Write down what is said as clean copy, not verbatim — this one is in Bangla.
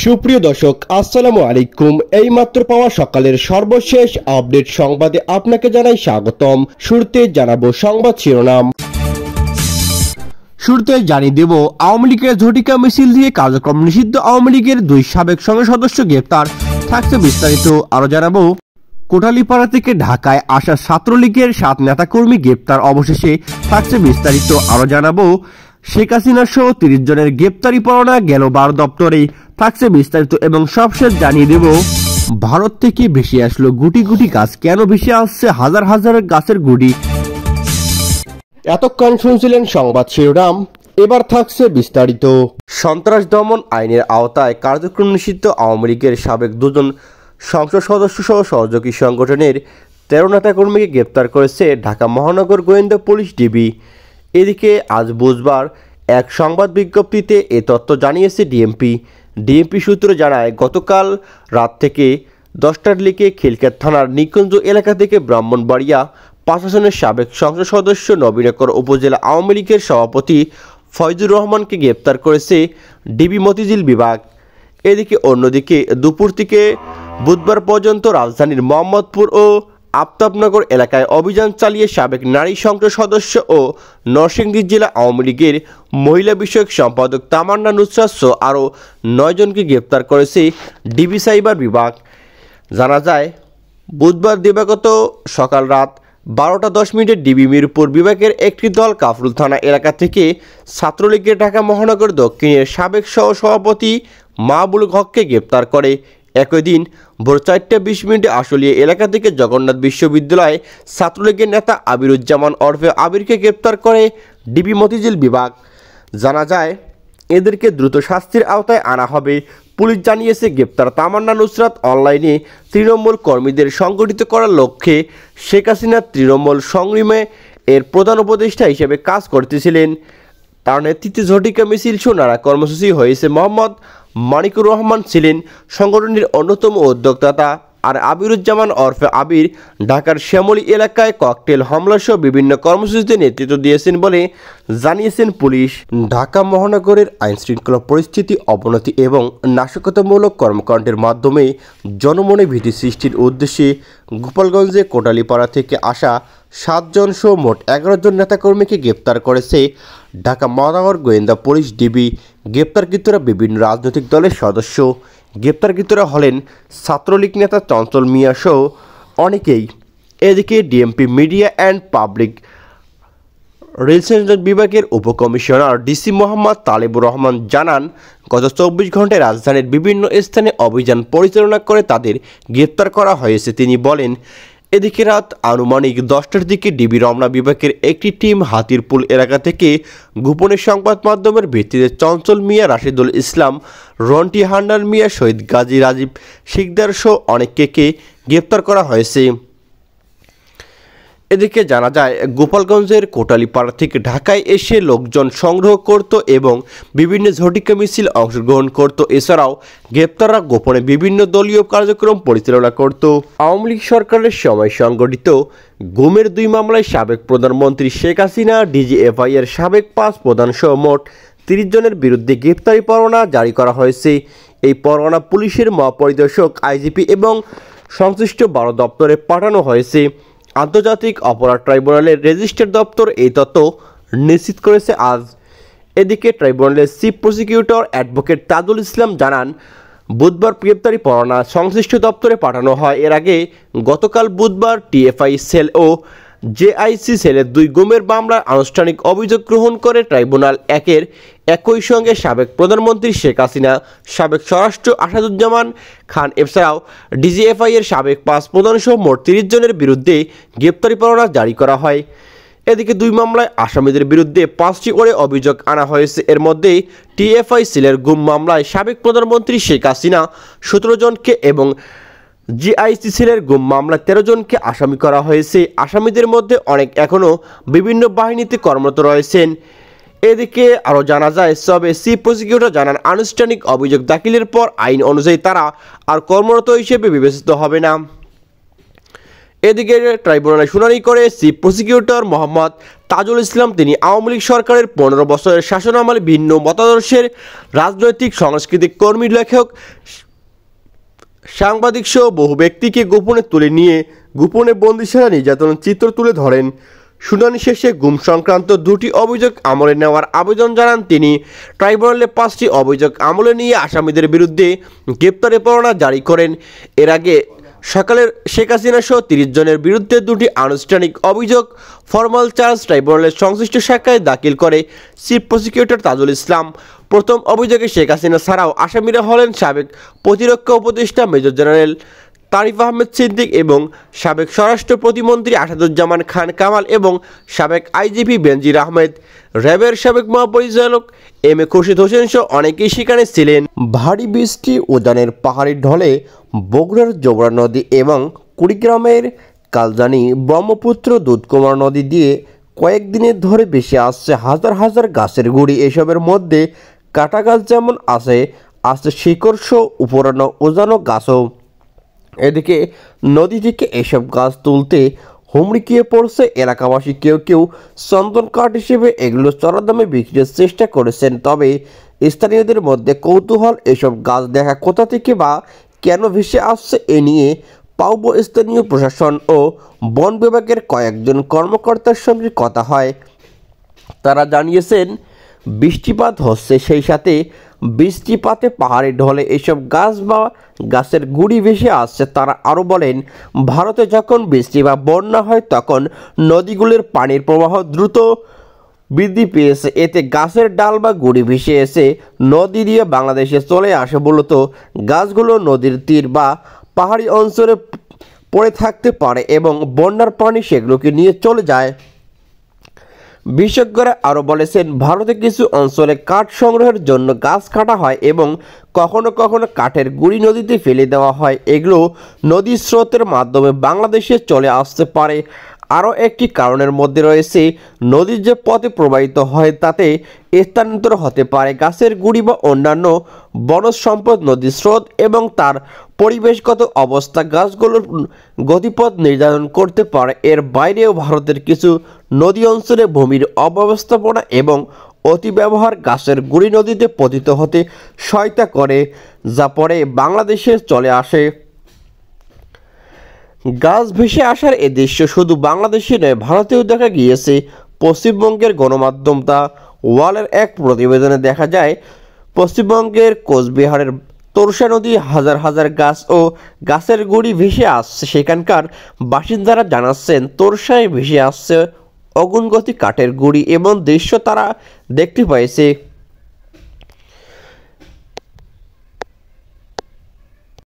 সুপ্রিয় দর্শক আসসালামু আলাইকুম। এইমাত্র পাওয়া সকালের সর্বশেষ আপডেট সংবাদে আপনাকে জানাই স্বাগতম। শুরুতে জানাবো সংবাদ শিরোনাম। শুরুতে জানিয়ে দেব আওয়ামী লীগের ঝটিকা মিছিল দিয়ে কার্যক্রম নিষিদ্ধ আওয়ামী লীগের 2 সাবেক সংসদ সদস্য গ্রেপ্তার, থাকছে বিস্তারিত। আরো জানাবো কোটালীপাড়া থেকে ঢাকায় আসা ছাত্রলীগের 7 নেতাকর্মী গ্রেপ্তার, অবশেষে থাকছে বিস্তারিত। আরো জানাবো শেখ হাসিনা সহ 30 জনের গ্রেপ্তারি পরোয়ানা গেল 12 দপ্তরে, থাকছে বিস্তারিত। এবং সবশেষ জানিয়ে দেব ভারত থেকে ভেসে আসলো গুটি গুটি গাছ, কেন ভেসে আসছে হাজার হাজার গাছের গুটি। এতক্ষণ শুনছিলেন সংবাদ শিরোনাম, এবার থাকছে বিস্তারিত। সন্ত্রাস দমন আইনের আওতায় কার্যক্রম নিষিদ্ধ আওয়ামী লীগের সাবেক 2 জন সংসদ সদস্য সহ সহযোগী সংগঠনের 13 নেতাকর্মীকে গ্রেপ্তার করেছে ঢাকা মহানগর গোয়েন্দা পুলিশ ডিবি। এদিকে আজ বুধবার এক সংবাদ বিজ্ঞপ্তিতে এ তথ্য জানিয়েছে ডিএমপি সূত্র জানায়, গতকাল রাত থেকে 10টার দিকে খিলক্ষেত থানার নিকুঞ্জ এলাকা থেকে ব্রাহ্মণবাড়িয়া 5 আসনের সাবেক সংসদ সদস্য নবীনগর উপজেলা আওয়ামী লীগের সভাপতি ফয়জুর রহমানকে গ্রেপ্তার করেছে ডিবি মতিঝিল বিভাগ। এদিকে অন্যদিকে দুপুর থেকে বুধবার পর্যন্ত রাজধানীর মোহাম্মদপুর ও আফতাবনগর এলাকায় অভিযান চালিয়ে সাবেক নারী সংসদ সদস্য ও নরসিংদী জেলা আওয়ামী লীগের মহিলা বিষয়ক সম্পাদক তামান্না নুসরাত সহ আরও 9 জনকে গ্রেপ্তার করেছে ডিবি সাইবার বিভাগ। জানা যায়, বুধবার দিবাগত সকাল রাত 12টা 10 মিনিটে ডিবি মিরপুর বিভাগের একটি দল কাফরুল থানা এলাকা থেকে ছাত্রলীগের ঢাকা মহানগর দক্ষিণের সাবেক সহসভাপতি মাহবুল হককে গ্রেপ্তার করে। একই দিন ভোর 4টা 20 মিনিটে আশুলিয়া এলাকা থেকে জগন্নাথ বিশ্ববিদ্যালয়ে ছাত্রলীগের নেতা আবিরুজ্জামান ওরফে আবিরকে গ্রেপ্তার করে ডিবি মতিঝিল বিভাগ। জানা যায়, এদেরকে দ্রুত শাস্তির আওতায় আনা হবে। পুলিশ জানিয়েছে, গ্রেপ্তার তামান্না নুসরাত অনলাইনে তৃণমূল কর্মীদের সংগঠিত করার লক্ষ্যে শেখ হাসিনার তৃণমূল সংগ্রামে এর প্রধান উপদেষ্টা হিসেবে কাজ করতেছিলেন। তার নেতৃত্বে ঝটিকা মিছিল সহ নানা কর্মসূচি হয়েছে। মোহাম্মদ মানিকুর রহমান ছিলেন সংগঠনের অন্যতম উদ্যোক্তা, আর আবিরুজ্জামান ওরফে আবির ঢাকার শ্যামলী এলাকায় ককটেল হামলাসহ বিভিন্ন কর্মসূচিতে নেতৃত্ব দিয়েছেন বলে জানিয়েছেন পুলিশ। ঢাকা মহানগরের আইনশৃঙ্খলা পরিস্থিতি অবনতি এবং নাশকতামূলক কর্মকাণ্ডের মাধ্যমে জনমনে ভীতি সৃষ্টির উদ্দেশ্যে গোপালগঞ্জে কোটালীপাড়া থেকে আসা 7 জন সহ মোট 11 জন নেতাকর্মীকে গ্রেপ্তার করেছে ঢাকা মহানগর গোয়েন্দা পুলিশ ডিবি। গ্রেপ্তারকৃতরা বিভিন্ন রাজনৈতিক দলের সদস্য। গ্রেপ্তারকৃতরা হলেন ছাত্রলীগ নেতা চঞ্চল মিয়া সহ অনেকেই। এদিকে DMP media and public relations বিভাগের উপকমিশনার ডিসি মোহাম্মদ তালেবুর রহমান জানান, গত 24 ঘন্টায় রাজধানীর বিভিন্ন স্থানে অভিযান পরিচালনা করে তাদের গ্রেপ্তার করা হয়েছে। তিনি বলেন, এদিকে রাত আনুমানিক 10টার দিকে ডিবি রমনা বিভাগের একটি টিম হাতিরপুল এলাকা থেকে গোপনে সংবাদ মাধ্যমের ভিত্তিতে চঞ্চল মিয়া, রাশিদুল ইসলাম, রন্টি হান্নান মিয়া, শহীদ গাজী রাজীব শিকদার সহ অনেককে গ্রেপ্তার করা হয়েছে। এদিকে জানা যায়, গোপালগঞ্জের কোটালীপাড়া থেকে ঢাকায় এসে লোকজন সংগ্রহ করত এবং বিভিন্ন ঝটিকা মিছিল অংশগ্রহণ করত। এছাড়াও গ্রেপ্তাররা গোপনে বিভিন্ন দলীয় কার্যক্রম পরিচালনা করত। আওয়ামী লীগ সরকারের সময় সংগঠিত গুমের 2 মামলায় সাবেক প্রধানমন্ত্রী শেখ হাসিনা, ডিজিএফআই এর সাবেক 5 প্রধান সহ মোট 30 জনের বিরুদ্ধে গ্রেপ্তারি পরোয়ানা জারি করা হয়েছে। এই পরোয়ানা পুলিশের মহাপরিদর্শক, আইজিপি এবং সংশ্লিষ্ট 12 দপ্তরে পাঠানো হয়েছে। আন্তর্জাতিক অপরাধ ট্রাইব্যুনালের রেজিস্টার দপ্তর এই তথ্য নিশ্চিত করেছে আজ। এদিকে ট্রাইব্যুনালের chief prosecutor advocate Tajul Islam জানান, বুধবার গ্রেপ্তারি পরোয়ানা সংশ্লিষ্ট দপ্তরে পাঠানো হয়। এর আগে গতকাল বুধবার টিএফআই সেল ও জেআইসি সেলের 2 গুমের মামলার আনুষ্ঠানিক অভিযোগ গ্রহণ করে ট্রাইব্যুনাল একই সঙ্গে সাবেক প্রধানমন্ত্রী শেখ হাসিনা, সাবেক স্বরাষ্ট্র আসাদুজ্জামান খান এছাড়াও ডিজিএফআই এর সাবেক 5 প্রধান সহ মোট 30 জনের বিরুদ্ধে গ্রেপ্তারি পরোয়ানা জারি করা হয়। এদিকে 2 মামলায় আসামিদের বিরুদ্ধে 5টি করে অভিযোগ আনা হয়েছে। এর মধ্যে টিএফআই সেলের গুম মামলায় সাবেক প্রধানমন্ত্রী শেখ হাসিনা 17 জনকে এবং জিআইসি সেলের গুম মামলায় 13 জনকে আসামি করা হয়েছে। আসামিদের মধ্যে অনেক এখনও বিভিন্ন বাহিনীতে কর্মরত রয়েছেন। এদিকে আরও জানা যায়, তবে চিফ প্রসিকিউটর জানান, আনুষ্ঠানিক অভিযোগ দাখিলের পর আইন অনুযায়ী তারা আর কর্মরত হিসেবে বিবেচিত হবে না। এদিকে ট্রাইব্যুনালে শুনানি করে চিফ প্রসিকিউটর মোহাম্মদ তাজুল ইসলাম তিনি আওয়ামী লীগ সরকারের 15 বছরের শাসনামলে ভিন্ন মতাদর্শের রাজনৈতিক সাংস্কৃতিক কর্মী, লেখক, সাংবাদিক সহ বহু ব্যক্তিকে গোপনে তুলে নিয়ে গোপনে বন্দিশালা নির্যাতনের চিত্র তুলে ধরেন। শুনানি শেষে গুম সংক্রান্ত 2টি অভিযোগ আমলে নেওয়ার আবেদন জানান তিনি। ট্রাইব্যুনালে 5টি অভিযোগ আমলে নিয়ে আসামিদের বিরুদ্ধে গ্রেপ্তারি পরোয়ানা জারি করেন। এর আগে সকালের শেখ হাসিনা সহ 30 জনের বিরুদ্ধে 2টি আনুষ্ঠানিক অভিযোগ ফরমাল চার্জ ট্রাইব্যুনালের সংশ্লিষ্ট শাখায় দাখিল করে চিফ প্রসিকিউটর তাজুল ইসলাম। প্রথম অভিযোগে শেখ হাসিনা ছাড়াও আসামিরা হলেন সাবেক প্রতিরক্ষা উপদেষ্টা মেজর জেনারেল তারিফ আহমেদ সিদ্দিক এবং সাবেক স্বরাষ্ট্র প্রতিমন্ত্রী আসাদুজ্জামান খান কামাল এবং সাবেক আইজিপি বেনজির আহমেদ। র্যাবের সাবেক মহাপরিচালক এম এ খুরশিদ হোসেন সহ অনেকেই সেখানে ছিলেন। ভারী বৃষ্টি উজানের পাহাড়ি ঢলে বগুড়ার জোবরা নদী এবং কুড়িগ্রামের কালজানি ব্রহ্মপুত্র দুধকুমার নদী দিয়ে কয়েকদিনের ধরে ভেসে আসছে হাজার হাজার গাছের গুঁড়ি। এসবের মধ্যে কাটা গাছ যেমন আছে শিকড় সহ উপরানো ওজানো গাছও। এদিকে নদী থেকে এসব গাছ তুলতে হুমড়িকিয়ে পড়ছে এলাকাবাসী। কেউ কেউ চন্দন কাঠ হিসেবে এগুলো চড়া দামে বিক্রির চেষ্টা করেছেন। তবে স্থানীয়দের মধ্যে কৌতূহল, এসব গাছ দেখা কোথা থেকে বা কেন ভেসে আসছে এ নিয়ে পাউবো স্থানীয় প্রশাসন ও বন বিভাগের কয়েকজন কর্মকর্তার সঙ্গে কথা হয়। তারা জানিয়েছেন বৃষ্টিপাত হচ্ছে, সেই সাথে বৃষ্টিপাতে পাহাড়ে ঢলে এসব গাছ বা গাছের গুঁড়ি ভেসে আসছে। তারা আরও বলেন, ভারতে যখন বৃষ্টি বা বন্যা হয় তখন নদীগুলোর পানির প্রবাহ দ্রুত বৃদ্ধি পেয়েছে। এতে গাছের ডাল বা গুঁড়ি ভেসে এসে নদী দিয়ে বাংলাদেশে চলে আসে। মূলত গাছগুলো নদীর তীর বা পাহাড়ি অঞ্চলে পড়ে থাকতে পারে এবং বন্যার পানি সেগুলোকে নিয়ে চলে যায়। বিশেষজ্ঞরা আরও বলেছেন, ভারতে কিছু অঞ্চলে কাঠ সংগ্রহের জন্য গাছ কাটা হয় এবং কখনো কখনো কাঠের গুঁড়ি নদীতে ফেলে দেওয়া হয়। এগুলো নদীর স্রোতের মাধ্যমে বাংলাদেশে চলে আসতে পারে। আরও একটি কারণের মধ্যে রয়েছে নদীর যে পথে প্রবাহিত হয় তাতে স্থানান্তর হতে পারে গাছের গুঁড়ি বা অন্যান্য বনজ সম্পদ। নদীর স্রোত এবং তার পরিবেশগত অবস্থা গাছগুলোর গতিপথ নির্ধারণ করতে পারে। এর বাইরেও ভারতের কিছু নদী অঞ্চলে ভূমির অব্যবস্থাপনা এবং অতিব্যবহার গাছের গুঁড়ি নদীতে পতিত হতে সহায়তা করে, যা পরে বাংলাদেশে চলে আসে। গাছ ভেসে আসার এ দৃশ্য শুধু বাংলাদেশে নয়, ভারতেও দেখা গিয়েছে। পশ্চিমবঙ্গের গণমাধ্যম দ্য ওয়ালের এক প্রতিবেদনে দেখা যায়, পশ্চিমবঙ্গের কোচবিহারের তোরসা নদী হাজার হাজার গাছ ও গাছের গুঁড়ি ভেসে আসছে। সেখানকার বাসিন্দারা জানাচ্ছেন, তোরসায় ভেসে আসছে অগুনগতি কাঠের গুঁড়ি এবং দৃশ্য তারা দেখতে পাইছে।